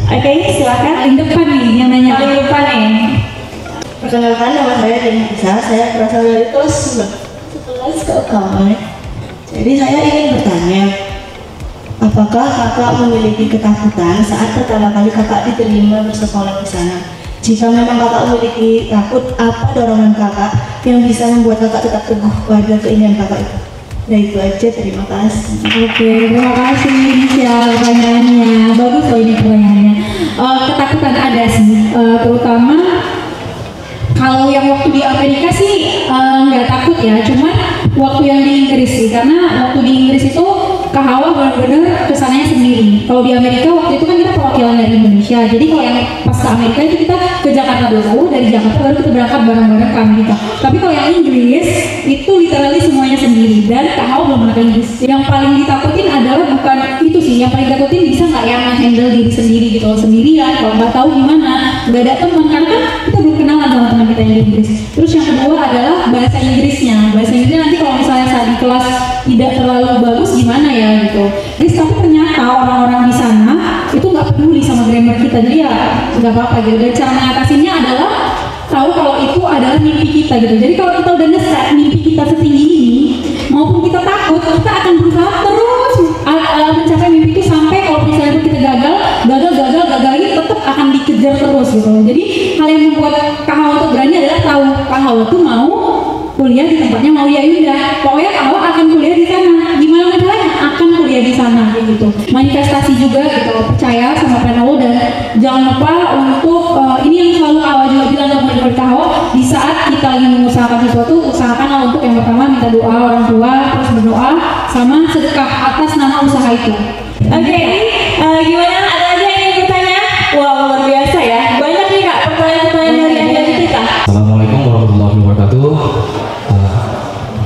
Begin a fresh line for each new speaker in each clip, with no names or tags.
Oke, silakan.
Paling depan nih yang nanya.
Paling depan nih. Perkenalkan, nama saya Denisa. Saya berasal dari kelas 11 ke kawan. Jadi saya ingin bertanya, apakah kakak memiliki ketakutan saat pertama kali kakak diterima bersekolah di sana? Jika memang kakak memiliki takut, apa dorongan kakak yang bisa membuat kakak tetap teguh pada keinginan kakak itu? Nah itu aja, terima kasih.
Oke, terima kasih Nisha pertanyaannya. Bagus loh ini pertanyaannya. Ketakutan ada sih, terutama kalau yang waktu di Amerika sih nggak takut ya, cuman waktu yang di Inggris sih, karena waktu di Inggris itu Kak Hawa benar-benar kesananya sendiri. Kalau di Amerika waktu itu kan kita perwakilan dari Indonesia, jadi kalau yang pas ke Amerika itu kita ke Jakarta dulu, dari Jakarta baru kita berangkat bareng-bareng ke Amerika. Tapi kalau yang Inggris itu literally semuanya sendiri, dan Kak Hawa belum pernah ke Inggris. Yang paling ditakutin adalah bukan itu sih, yang paling ditakutin bisa nggak yang handle diri sendiri gitu loh, sendirian, kalau nggak tahu gimana, nggak ada teman, karena kan kita belum kenalan sama teman kita yang di Inggris. Terus yang kedua adalah bahasa Inggrisnya. Bahasa Inggrisnya nanti kalau misalnya saat di kelas tidak terlalu bagus gimana ya gitu. Jadi tapi ternyata orang-orang di sana itu nggak peduli sama grammar kita, jadi ya nggak apa-apa gitu. Dan cara mengatasinya adalah tahu kalau itu adalah mimpi kita gitu. Jadi kalau kita udah ngeset mimpi kita setinggi ini, maupun kita takut, kita akan berusaha terus mencapai mimpi itu sampai kalau misalnya kita gagal ini tetap akan dikejar terus gitu. Jadi hal yang membuat Kak Hawa untuk berani adalah tahu Kak Hawa tuh mau kuliah di tempatnya mau ya udah, pokoknya Kak Hawa akan kuliah di sana. Gimana caranya? Akan kuliah di sana gitu. Manifestasi juga gitu, percaya sama plan Allah, dan jangan lupa untuk ini yang selalu Kak Hawa juga bilang ke murid-murid Kak Hawa, di saat kita lagi mengusahakan sesuatu, usahakanlah untuk yang pertama minta doa orang tua, terus berdoa sama sedekah atas nama usaha itu.
Oke, gimana? Ada lagi yang ingin bertanya? Wah, luar biasa ya. Banyak nih Kak pertanyaan-pertanyaan dari kita.
Assalamualaikum warahmatullahi wabarakatuh.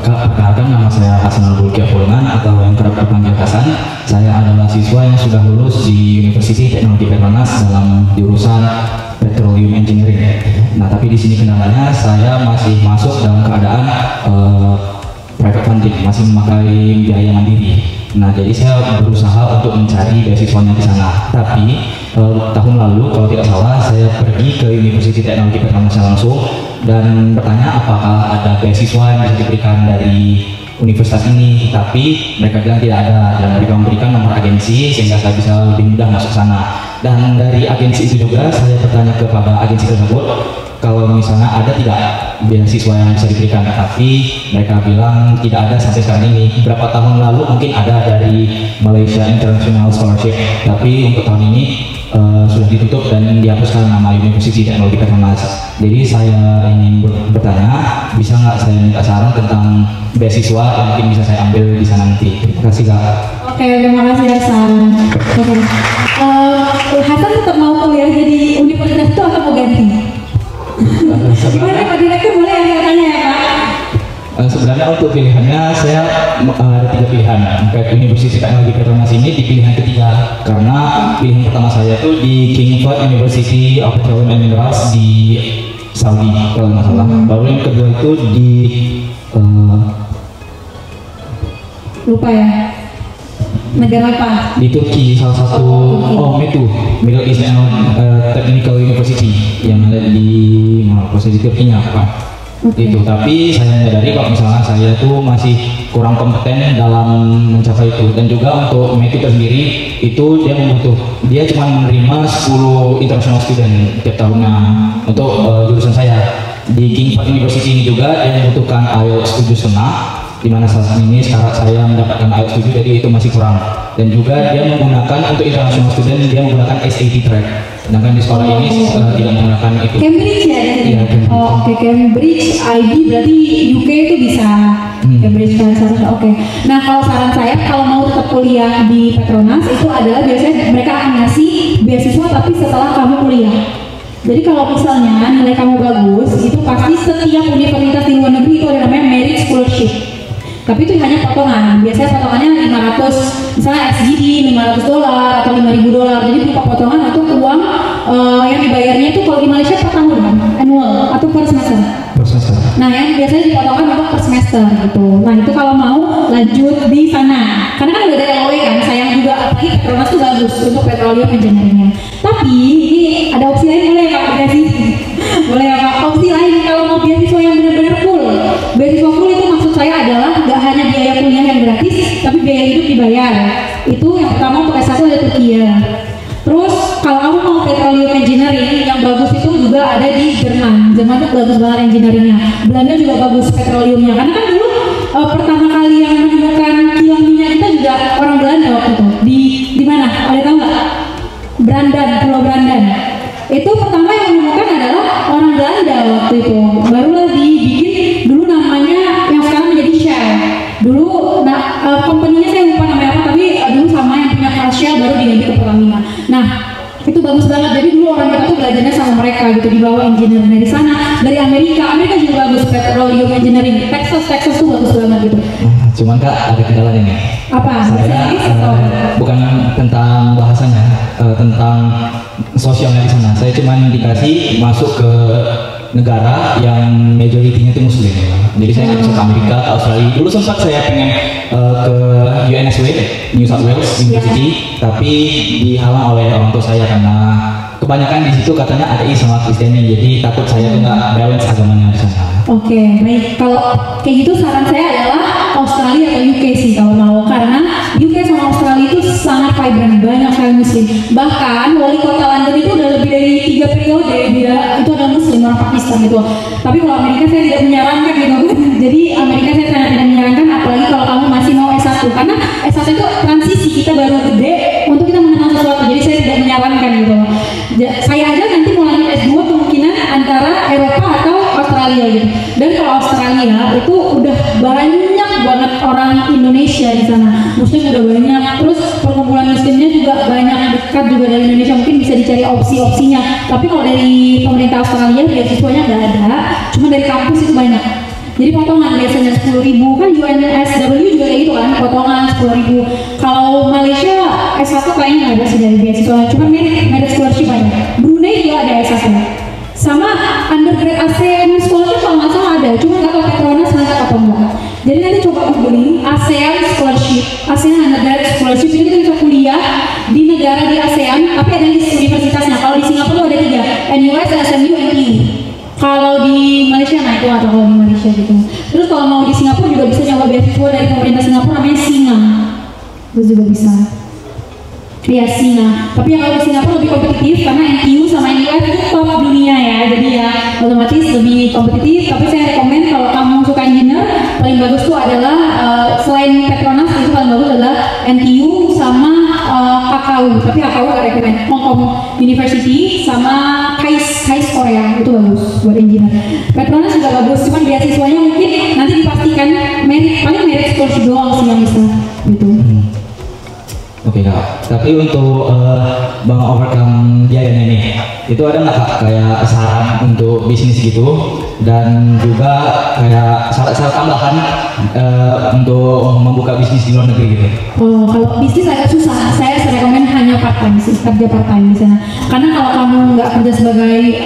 Kak, perkenalkan nama saya Hasan Al-Bulki Apulman atau yang kerap dipanggil Hasan. Saya adalah siswa yang sudah lulus di University Teknologi Petronas dalam jurusan Petroleum Engineering. Nah, tapi di sini kendalanya saya masih masuk dalam keadaan private funding, masih memakai biaya mandiri. Nah, jadi saya berusaha untuk mencari beasiswanya di sana. Tapi tahun lalu kalau tidak salah saya pergi ke University Teknologi Petronas langsung dan bertanya apakah ada beasiswa yang bisa diberikan dari universitas ini, tapi mereka bilang tidak ada, dan mereka memberikan nomor agensi sehingga saya bisa lebih mudah masuk sana. Dan dari agensi itu juga saya bertanya kepada agensi tersebut kalau misalnya ada tidak beasiswa yang bisa diberikan, tapi mereka bilang tidak ada sampai sekarang ini. Beberapa tahun lalu mungkin ada dari Malaysia International Scholarship, tapi untuk tahun ini sudah ditutup dan dihapuskan nama University Teknologi Petronas. Jadi saya ingin bertanya, bisa nggak saya minta saran tentang beasiswa yang mungkin bisa saya ambil di sana nanti. Terima kasih Kak.
Oke, terima kasih Hasan. Oke. Hasan tetap mau kuliah jadi universitas itu atau mau ganti? Gimana Pak Direktur, boleh yang tanya ya Pak?
Sebenarnya untuk pilihannya saya ada 3 pilihan. Kayak Universitas Teknologi Petronas ini di pilihan ketiga, karena pilihan pertama saya tuh di King Fahd University of Petroleum and Minerals di Saudi kalau nggak salah. Lalu yang kedua itu di
lupa ya, negara apa?
Di Turki, salah satu METU, Middle East Technical University yang ada di proses di Turkinya Pak. Itu, tapi saya menyadari kalau misalnya saya tuh masih kurang kompeten dalam mencapai itu. Dan juga untuk METU sendiri itu dia cuma menerima 10 international student tiap tahunnya untuk jurusan saya. Di King Fahd University ini juga dia membutuhkan IELTS 7,5, di mana saat ini sekarang saya mendapatkan IELTS 7, jadi itu masih kurang. Dan juga dia menggunakan untuk international student dia menggunakan SAT track, sedangkan di sekolah ini tidak menggunakan itu.
Cambridge ya?
Iya, Cambridge.
Oh, oke, Cambridge IB berarti UK itu bisa. Cambridge salah. Oke. Nah, kalau saran saya kalau mau tetap kuliah di Petronas itu adalah biasanya mereka akan ngasih beasiswa tapi setelah kamu kuliah. Jadi kalau misalnya nilai kamu bagus, itu pasti setiap universitas di luar negeri itu ada namanya merit scholarship. Tapi itu hanya potongan. Biasanya potongannya 500, misalnya SGD $500 atau $5.000. Jadi berupa potongan atau uang yang dibayarnya itu kalau di Malaysia per tahun kan, annual atau per semester.
Per semester.
Nah yang biasanya dipotongkan untuk per semester gitu. Nah itu kalau mau lanjut di sana, karena kan udah ada LOE kan, sayang juga apalagi Petronas tuh bagus untuk petroleum engineeringnya. Tapi ini ada opsi lain, boleh Pak dikasih? Boleh ya Pak, opsi lain kalau mau beasiswa yang benar-benar full. Beasiswa full itu maksud saya adalah nggak hanya biaya kuliah yang gratis, tapi biaya hidup dibayar. Itu yang pertama untuk S1 ada Turkiya. Terus kalau kamu mau petroleum engineering yang bagus itu juga ada di Jerman. Jerman itu bagus banget engineeringnya. Belanda juga bagus petroleumnya. Karena kan dulu pertama kali yang menemukan kilang minyak kita juga orang Belanda waktu itu. Di mana? Ada tahu nggak? Brandan, Pulau Brandan. Itu pertama yang menemukan adalah orang Belanda waktu itu. Barulah dibikin dulu namanya yang sekarang menjadi Shell. Dulu company-nya saya lupa namanya apa, tapi dulu sama yang punya Shell baru diganti ke Pertamina. Nah, itu bagus banget. Jadi dulu orang kita tuh belajarnya sama mereka gitu, dibawa engineer dari sana, dari Amerika juga bagus petroleum engineering. Texas tuh bagus banget gitu.
Cuman Kak ada kendala nih.
Apa?
Saya bukan tentang bahasanya, tentang sosialnya di sana. Saya cuma dikasih masuk ke negara yang majoritinya itu Muslim. Jadi saya nggak bisa ke Amerika, ke Australia. Dulu sempat saya pengen ke UNSW, New South Wales University, tapi dihalang oleh orang tua saya karena kebanyakan di situ katanya ada sama Kristennya, jadi takut saya tuh nggak balance agamanya di sana.
Oke, baik. Kalau kayak gitu saran saya adalah Australia atau UK sih kalau mau, karena UK sama Australia itu sangat vibrant, banyak sekali Muslim. Bahkan wali kota London itu udah lebih dari 3 periode dia itu adalah Muslim, orang Pakistan gitu. Tapi kalau Amerika saya tidak menyarankan gitu. Jadi Amerika saya sangat tidak menyarankan, apalagi kalau kamu masih mau S1, karena S1 itu transisi, kita baru gede untuk kita mengenal sesuatu. Jadi saya tidak menyarankan gitu. Saya aja nanti mau lanjut S2 kemungkinan antara Eropa atau Australia gitu. Dan kalau Australia itu udah banyak banget orang Indonesia di sana. Muslim udah banyak, terus perkumpulan Muslimnya juga banyak, dekat juga dari Indonesia, mungkin bisa dicari opsi-opsinya. Tapi kalau dari pemerintah Australia beasiswanya nggak ada, cuma dari kampus itu banyak. Jadi potongan biasanya 10.000 kan, UNSW juga kayak gitu kan, potongan 10.000. Kalau Malaysia S1 kayaknya nggak ada sih dari beasiswa, cuma merit scholarship banyak. Brunei juga ada S1. Sama undergrad ASEAN scholarship kalau nggak salah ada, cuma nggak tahu Petronas ngangkat apa enggak. Jadi nanti coba googling ASEAN scholarship, ASEAN undergrad scholarship, itu kita bisa kuliah di negara di ASEAN, tapi ada list universitasnya. Kalau di Singapura ada 3, NUS, SMU, NTU. Kalau di Malaysia, nah itu atau kalau di Malaysia gitu. Terus kalau mau di Singapura juga bisa nyoba beasiswa dari pemerintah Singapura namanya SINA, itu juga bisa. Iya SINA, tapi yang kalau di Singapura lebih kompetitif karena NTU sama NUS itu top dunia ya, jadi ya otomatis lebih kompetitif. Tapi saya rekomen kalau kamu suka engineer, paling bagus tuh adalah selain Petronas itu paling bagus adalah NTU sama KKU, tapi KKU gak rekomen, Hong Kong University sama KAIS Korea itu bagus buat engineer. Petronas juga bagus, cuman beasiswanya mungkin nanti dipastikan paling merit scholarship doang sih yang bisa gitu.
Oke Kak, tapi untuk Bang overcome biayanya nih, itu ada nggak Kak kayak saran untuk bisnis gitu, dan juga kayak syarat-syarat tambahan untuk membuka bisnis di luar negeri gitu?
Oh, kalau bisnis agak susah, saya rekomend hanya part time sih, kerja part time di sana. Karena kalau kamu nggak kerja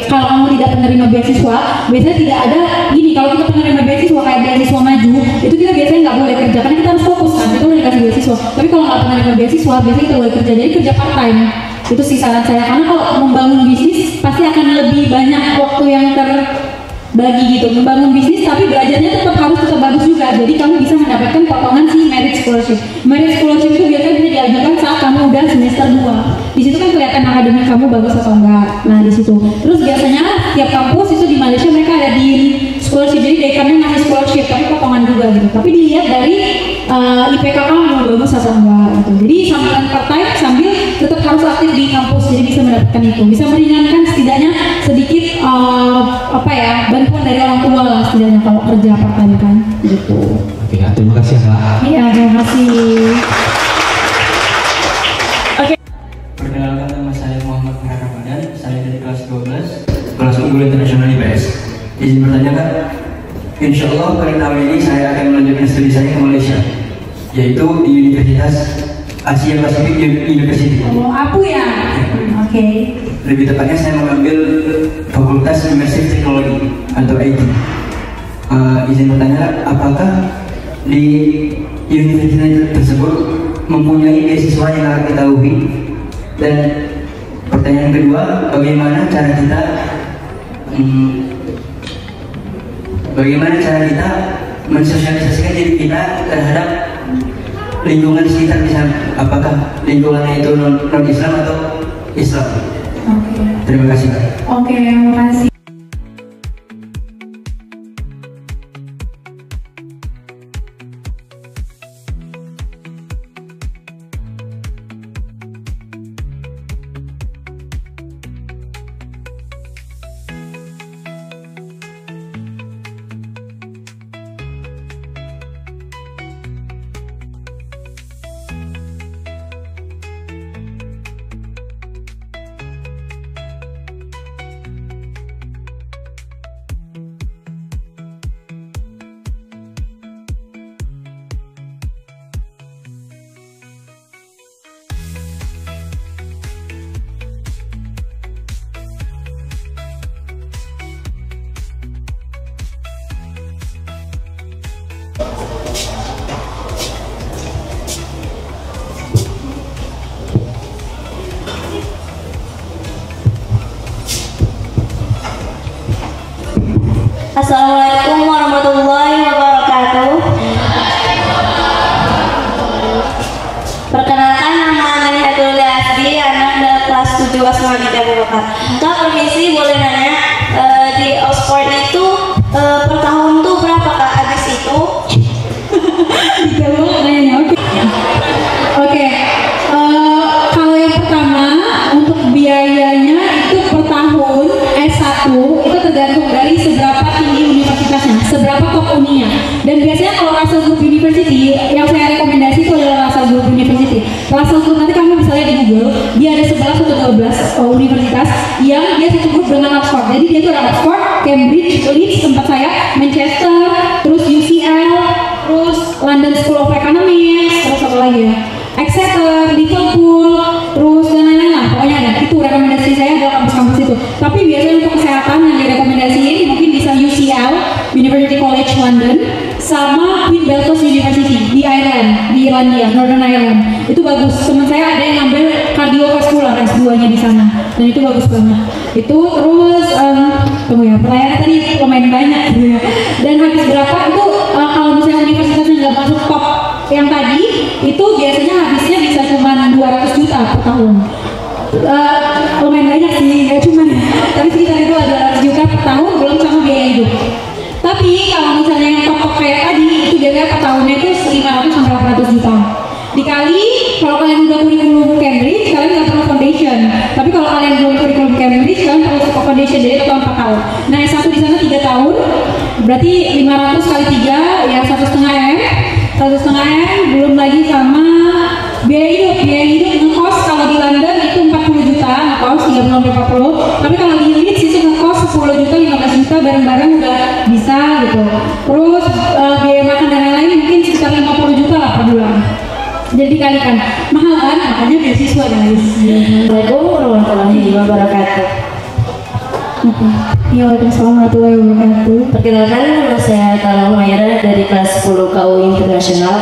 kalau kamu tidak penerima beasiswa, biasanya tidak ada gini. Kalau kita penerima beasiswa kayak beasiswa maju, itu kita biasanya nggak boleh kerja karena kita harus fokus kan, itu udah dikasih beasiswa. Tapi kalau nggak penerima beasiswa, biasanya kita boleh kerja. Jadi kerja part time itu sih saran saya, karena kalau membangun bisnis pasti akan lebih banyak waktu yang terbagi gitu. Membangun bisnis tapi belajarnya harus tetap bagus juga, jadi kamu bisa mendapatkan potongan si merit scholarship. Merit scholarship itu biasanya bisa diajukan saat kamu udah semester 2. Di situ kan kelihatan akademik kamu bagus atau enggak. Nah di situ. Terus biasanya tiap kampus itu di Malaysia mereka ada di scholarship, jadi dekannya ngasih scholarship tapi potongan juga gitu. Tapi dilihat dari IPK kamu bagus atau enggak gitu. Jadi sambilan part time sambil tetap harus aktif di kampus, jadi bisa mendapatkan itu, bisa meringankan setidaknya sedikit bantuan dari orang tua lah setidaknya kalau kerja part time kan gitu.
Oke Kak, terima kasih Kak.
Iya, terima kasih.
Perkenalkan, nama saya Muhammad Farhan Ramadan, saya dari kelas 12, kelas unggul internasional IPS. Izin bertanya Kak, insya Allah kali tahun ini saya akan melanjutkan studi saya ke Malaysia, yaitu di Universitas Asia Pasifik University.
Oh, Apu ya? Oke.
Lebih tepatnya saya mengambil Fakultas Immersive Technology atau IT. izin bertanya, apakah di universitas tersebut mempunyai beasiswa yang akan ketahui? Dan pertanyaan kedua, bagaimana cara kita mensosialisasikan diri kita terhadap lingkungan sekitar di sana? Apakah lingkungannya itu non Islam atau Islam? Terima kasih.
Terima kasih.
Assalamualaikum warahmatullahi wabarakatuh. Perkenalkan, nama Amani Hadul Asri, anak dari kelas 7 Asma Bidya Bukar. Kak, permisi boleh nanya, di Oxford itu per tahun tuh berapa Kak habis itu?
Bisa banget nanya. Oke. Kalau yang pertama untuk biayanya itu per tahun S1 itu tergantung dari seberapa tinggi universitasnya, seberapa top uninya. Dan biasanya kalau Russell Group University yang saya rekomendasi itu adalah Russell Group University. Russell Group nanti kamu bisa lihat di Google, dia ada 11 atau 12 universitas yang dia satu grup dengan Oxford. Jadi dia itu ada Oxford, Cambridge, Leeds tempat saya, Manchester, terus UCL, terus London School of Economics, terus apa lagi ya? Exeter, Liverpool, terus dan lain-lain lah, pokoknya ada. Itu rekomendasi saya adalah kampus-kampus itu. Tapi biasanya untuk kesehatan yang direkomendasiin mungkin bisa UCL, University College London, sama Queen Belfast University di Ireland, di Irlandia, Northern Ireland. Itu bagus. Teman saya ada yang ngambil kardiovaskular S2-nya di sana, dan itu bagus banget. Itu terus, tunggu ya, pertanyaannya tadi lumayan banyak gitu ya. Dan habis berapa itu kalau misalnya universitasnya nggak masuk top yang tadi, itu biasanya habisnya bisa cuma 200 juta per tahun. Lumayan banyak sih, nggak cuma, tapi sekitar itu ada 200 juta per tahun, belum sama biaya hidup. Tapi kalau misalnya yang top kayak tadi, itu biasanya per tahunnya itu 500 sampai 800 juta. Dikali, kalau kalian udah kurikulum Cambridge, kalian nggak perlu foundation. Tapi kalau kalian belum kurikulum Cambridge, kalian perlu foundation, jadi total 4 tahun. Nah, S1 di sana 3 tahun, berarti 500 kali 3, ya 1,5 M. 1,5 M, belum lagi sama biaya hidup ngekos kalau di London itu 40 juta ngekos, 30-40. Tapi kalau di Leeds itu ngekos 10 juta, 15 juta bareng-bareng udah bisa gitu. Terus biaya makan dan lain-lain mungkin sekitar 50 juta lah per bulan. Jadi dikalikan, mahal kan? Makanya beasiswa guys.
Assalamualaikum warahmatullahi wabarakatuh.
Ya, waalaikumsalam warahmatullahi wabarakatuh.
Perkenalkan, nama saya Tala Maira dari kelas 10 KU Internasional.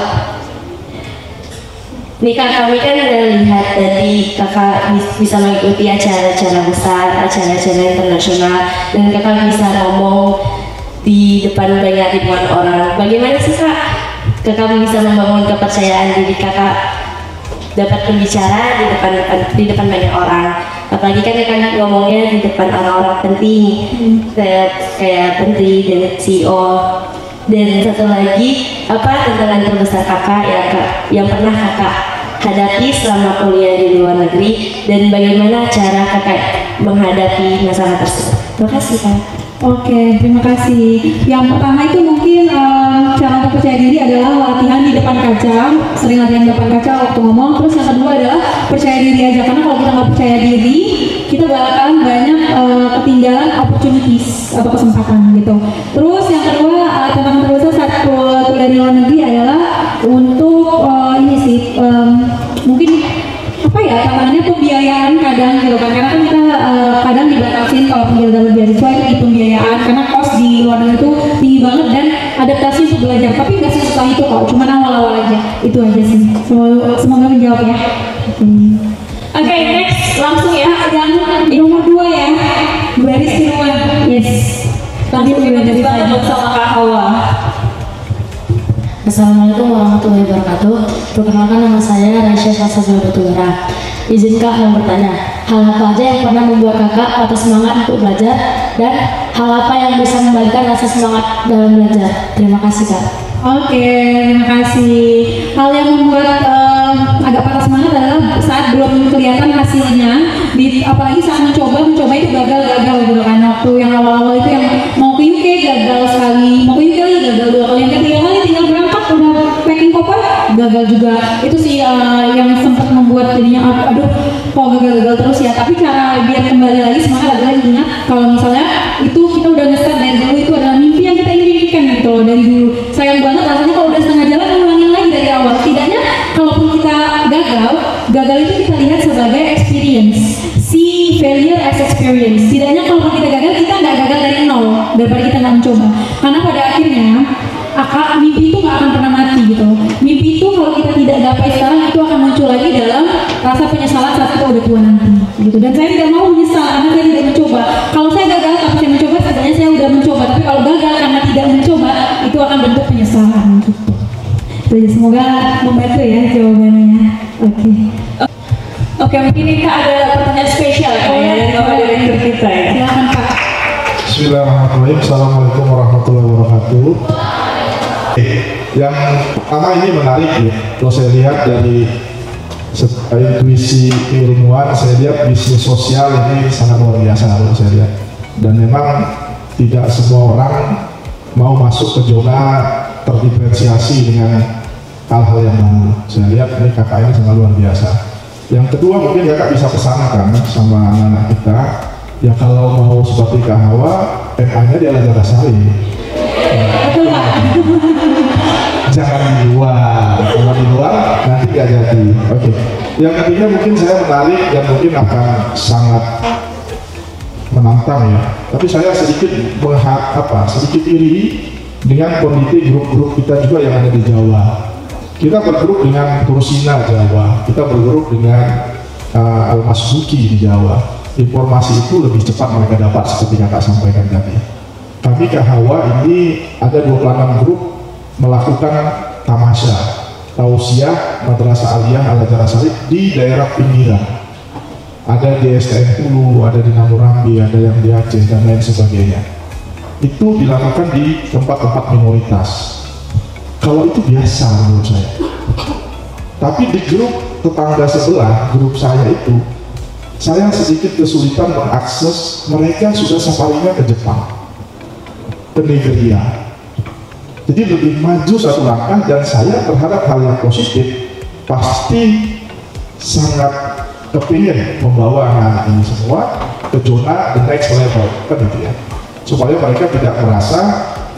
Nikah kami kan udah lihat tadi kakak bisa mengikuti acara-acara besar, acara-acara internasional, dan kakak bisa ngomong di depan banyak ribuan orang. Bagaimana sih Kak? Kakak bisa membangun kepercayaan diri kakak dapat berbicara di depan banyak orang. Apalagi kan kakak ngomongnya di depan orang-orang penting, kayak menteri dan CEO. Dan satu lagi, apa tantangan terbesar kakak yang pernah kakak hadapi selama kuliah di luar negeri, dan bagaimana cara kakak menghadapi masalah tersebut? Terima kasih Kak.
Oke, terima kasih. Yang pertama itu mungkin cara untuk percaya diri adalah latihan di depan kaca, sering latihan di depan kaca waktu ngomong. Terus yang kedua adalah percaya diri aja, karena kalau kita nggak percaya diri, kita bakalan banyak ketinggalan opportunities atau kesempatan gitu. Terus yang kedua, tantangan terbesar saat kuliah di luar negeri adalah untuk ini sih, mungkin apa ya, tantangannya pembiayaan kadang gitu kan, karena kan kita kadang dibatasin kalau dapat beasiswa itu di pembiayaan karena kos di luar negeri itu tinggi banget dan adaptasi untuk belajar, tapi nggak sesusah itu kok, cuma awal-awal aja. Itu aja sih. Semoga menjawab ya.
Oke, next langsung ya, yang
Nomor 2 ya, Baris Firman. Yes.
langsung dari banget sama Kak Hawa.
Assalamualaikum warahmatullahi wabarakatuh. Perkenalkan, nama saya Raisya Salsabila Batugara. Izin Kak mau bertanya, hal apa aja yang pernah membuat Kakak patah semangat untuk belajar, dan hal apa yang bisa membalikan rasa semangat dalam belajar? Terima kasih Kak.
Oke, terima kasih. Hal yang membuat agak patah semangat adalah saat belum kelihatan hasilnya, apalagi saat mencoba itu gagal gitu kan. Waktu yang awal-awal itu yang mau ke UK gagal sekali, mau ke UK lagi gagal 2 kali, yang ketiga kali tinggal berangkat udah packing koper gagal juga. Itu sih yang sempat membuat jadinya aduh kok gagal terus ya. Tapi cara biar kembali lagi semangat adalah ingat kalau misalnya itu kita udah nge-start dari dulu, itu adalah mimpi yang kita ingin impikan gitu loh dari dulu. Sayang banget rasanya kalau udah setengah jalan ngulangin lagi dari awal. Setidaknya kalaupun kita gagal itu kita lihat sebagai experience. See failure as experience. Setidaknya kalau kita gagal, kita nggak gagal dari nol daripada kita nggak mencoba. Karena pada akhirnya mimpi itu nggak akan pernah mati gitu. Mimpi itu kalau kita tidak gapai sekarang, itu akan muncul lagi dalam rasa penyesalan saat kita udah tua nanti gitu. Dan saya tidak mau menyesal karena saya tidak mencoba. Kalau saya gagal tapi saya mencoba, setidaknya saya udah mencoba. Tapi kalau gagal karena tidak mencoba, itu akan bentuk penyesalan gitu. Jadi semoga membantu ya jawabannya.
Oke, mungkin ini Kak ada pertanyaan spesial ya dari Bapak Direktur kita ya.
Silakan Kak.
Bismillahirrahmanirrahim. Assalamualaikum warahmatullahi wabarakatuh. Yang pertama ini menarik ya. Kalau saya lihat dari intuisi keilmuan, saya lihat bisnis sosial ini sangat luar biasa kalau saya lihat. Dan memang tidak semua orang mau masuk ke zona terdiferensiasi dengan hal-hal yang baru. Saya lihat ini kakak ini sangat luar biasa. Yang kedua, mungkin kakak bisa pesankan sama anak-anak kita, ya kalau mau seperti Kak Hawa, MA-nya di Al-Azhar. Jangan di luar, kalau di luar nanti gak jadi. Oke. Yang ketiga mungkin saya menarik dan mungkin akan sangat menantang ya. Tapi saya sedikit sedikit iri dengan kondisi grup-grup kita juga yang ada di Jawa. Kita bergrup dengan Tursina Jawa, kita bergrup dengan Mas Buki di Jawa. Informasi itu lebih cepat mereka dapat seperti kakak sampaikan tadi. Kami Kak Hawa ini ada 26 grup melakukan tamasya tausiah Madrasah Aliyah Al-Azhar di daerah pinggiran. Ada di STM Hulu, ada di Namurambi, ada yang di Aceh dan lain sebagainya. Itu dilakukan di tempat-tempat minoritas. Kalau itu biasa menurut saya. Tapi di grup tetangga sebelah, grup saya itu, saya sedikit kesulitan mengakses. Mereka sudah safarinya ke Jepang, ke Nigeria. Jadi lebih maju satu langkah, dan saya berharap hal yang positif pasti sangat kepingin membawa anak-anak ini semua ke zona the next level, kan gitu ya, supaya mereka tidak merasa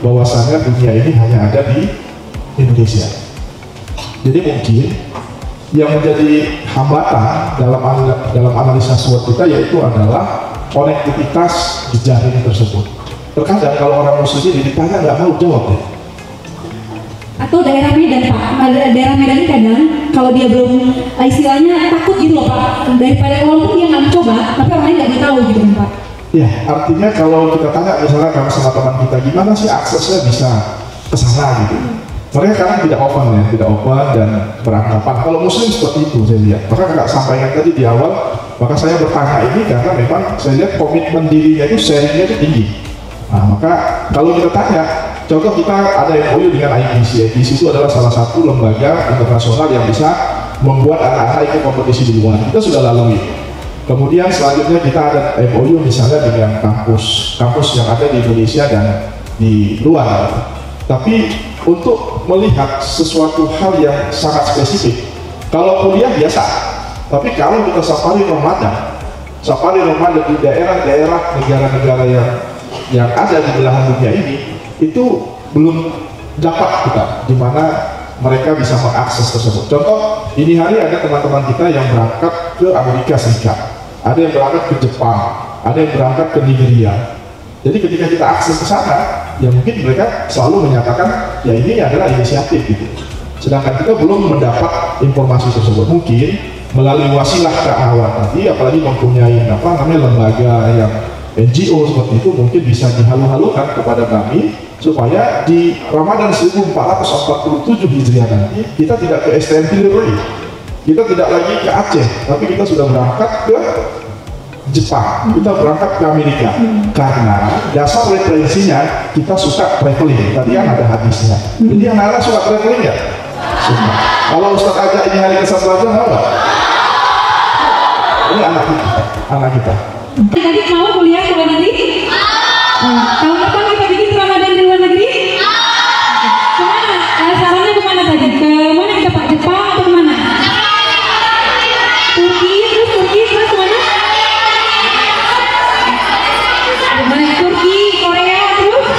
bahwasannya dunia ini hanya ada di Indonesia. Jadi mungkin yang menjadi hambatan dalam analisa SWOT kita yaitu adalah konektivitas jejaring tersebut. Terkadang kalau orang muslim ini ditanya nggak mau jawab deh.
Atau daerah Medan Pak, daerah Medan ini kadang kalau dia belum istilahnya takut gitu loh Pak, daripada walaupun dia nggak mencoba, tapi orang lain nggak tahu gitu kan Pak.
Ya, artinya kalau kita tanya misalnya kalau sama teman kita gimana sih aksesnya bisa ke sana gitu. Mereka kadang tidak open ya, tidak open dan beranggapan kalau muslim seperti itu saya lihat. Maka kakak sampaikan tadi di awal, maka saya bertanya ini karena memang saya lihat komitmen dirinya itu, sharingnya itu tinggi. Nah, maka kalau kita tanya, contoh kita ada MOU dengan IPC. IPC itu adalah salah satu lembaga internasional yang bisa membuat anak-anak ikut kompetisi di luar. Kita sudah lalui. Kemudian selanjutnya kita ada MOU misalnya dengan kampus yang ada di Indonesia dan di luar. Tapi untuk melihat sesuatu hal yang sangat spesifik, kalau kuliah biasa, tapi kalau kita safari Ramadan di daerah-daerah negara-negara yang ada di belahan dunia ini, itu belum dapat kita di mana mereka bisa mengakses tersebut. Contoh, ini hari ada teman-teman kita yang berangkat ke Amerika Serikat. ada yang berangkat ke Jepang, ada yang berangkat ke Nigeria. Jadi ketika kita akses ke sana, ya mungkin mereka selalu menyatakan ya ini adalah inisiatif gitu. Sedangkan kita belum mendapat informasi tersebut. Mungkin melalui wasilah keahwat tadi, apalagi mempunyai lembaga yang NGO seperti itu, mungkin bisa dihalu-halukan kepada kami supaya di Ramadan 1447 Hijriah nanti kita tidak ke STM Pilirui, kita tidak lagi ke Aceh, tapi kita sudah berangkat ke Jepang, kita berangkat ke Amerika. Karena dasar referensinya kita suka traveling. Tadi kan ada hadisnya. Jadi yang Nara suka traveling ya? Suka. Kalau Ustaz ajak ini hari ke satu aja mau nggak? Ini anak kita.
Tadi mau kuliah ke luar negeri? Tahun depan kita bikin Ramadan di luar negeri? Kemana? Sarannya kemana tadi? Kemana kita Pak? Jepang atau kemana? Turki terus kemana? Kemana? Turki, Korea terus?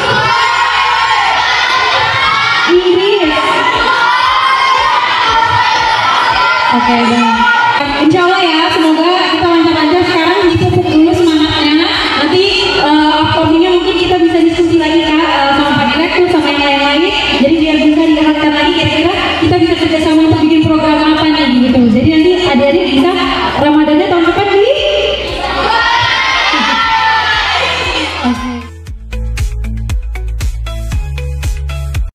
Inggris. Oke,